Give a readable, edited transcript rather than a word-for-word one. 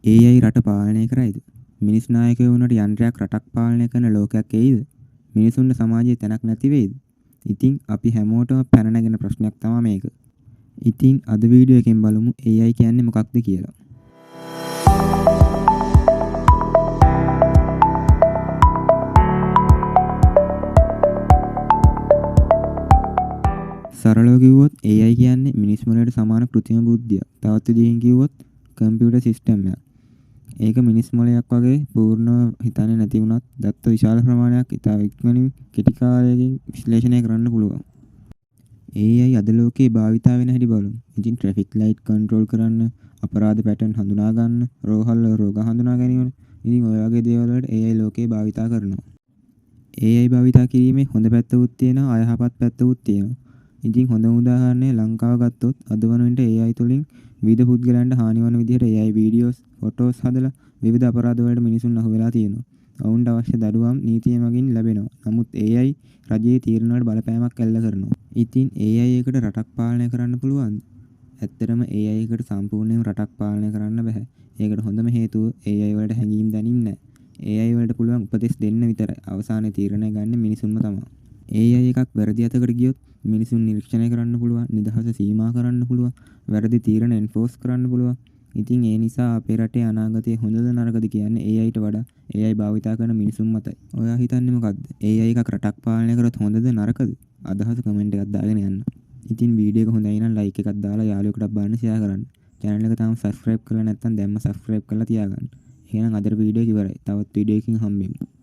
AI රට පාලනය කරයිද? මිනිස් නායකයෝ වුණාට යන්ත්‍රයක් රටක් පාලනය කරන ලෝකයක් එයිද? මිනිසුන්ට සමාජයේ තැනක් නැති වෙයිද? ඉතින් අපි හැමෝටම පැන නැගෙන ප්‍රශ්නයක් තමයි මේක. ඉතින් අද වීඩියෝ එකෙන් බලමු AI කියන්නේ මොකක්ද කියලා. සරලව කිව්වොත් AI කියන්නේ මිනිස් මොළයට සමාන කෘත්‍රිම බුද්ධිය. තවත් විදිහකින් කිව්වොත් කම්පියුටර් සිස්ටම් එකක්. ඒක මිනිස් මොළයක් වගේ පූර්ණව හිතන්නේ නැති වුණත් දත්ත විශාල ප්‍රමාණයක් ඉතා ඉක්මනින් කෙටි කාලයකින් විශ්ලේෂණය කරන්න පුළුවන්. AI අද ලෝකේ භාවිතා වෙන හැටි බලමු. ඉතින් ට්‍රැෆික් ලයිට් කන්ට්‍රෝල් කරන්න, අපරාධ පැටර්න් හඳුනා ගන්න, රෝහල් රෝග හඳුනා ගැනීම. ඉතින් ඔය වගේ දේවල් වලට AI ලෝකේ භාවිතා කරනවා. AI භාවිතා කිරීමේ හොඳ පැත්තකුත් තියෙනවා, අයහපත් පැත්තකුත් තියෙනවා. ඉතින් හොඳම උදාහරණය ලංකාව ගත්තොත් අද වන විට AI තුලින් විවිධ පුද්ගලයන්ට හානි වන විදිහට AI වීඩියෝස්, ෆොටෝස් හදලා විවිධ අපරාධ වලට මිනිසුන් අහු වෙලා තියෙනවා. ඔවුන්ට අවශ්‍ය දඩුවම් නීතිය මගින් ලැබෙනවා. නමුත් AI රජයේ තීරණ වලට බලපෑමක් එල්ල කරනවා. ඉතින් AI එකට රටක් පාලනය කරන්න පුළුවන්ද? ඇත්තටම AI එකට සම්පූර්ණයෙන්ම රටක් පාලනය කරන්න බෑ. ඒකට හොඳම හේතුව AI වලට හැඟීම් දැනීම් නැහැ. AI වලට පුළුවන් උපදෙස් දෙන්න විතරයි. අවසානයේ තීරණය ගන්න මිනිසුන්ම තමයි. AI එකක් වැරදි අතකට ගියොත් මිනිසුන් නිරීක්ෂණය කරන්න පුළුවන්, නිදහස සීමා කරන්න පුළුවන්, වැරදි තීරණ එන්ෆෝස් කරන්න පුළුවන්. ඉතින් ඒ නිසා අපේ රටේ අනාගතය හොඳද නරකද කියන්නේ AIට වඩා AI භාවිතා කරන මිනිසුන් මතයි. ඔයා හිතන්නේ මොකද්ද? AI එකක් රටක් පාලනය කරොත් හොඳද නරකද? අදහස කමෙන්ට් එකක් දාගෙන යන්න. ඉතින් වීඩියෝ එක හොඳයි නම් ලයික් එකක් දාලා යාළුවෙකුට බලන්න ෂෙයා කරන්න. channel එක තාම subscribe කරලා නැත්නම් දැම්ම subscribe කරලා තියාගන්න. එහෙනම් අදට වීඩියෝ එක ඉවරයි. තවත් වීඩියෝ එකකින් හම්බෙමු.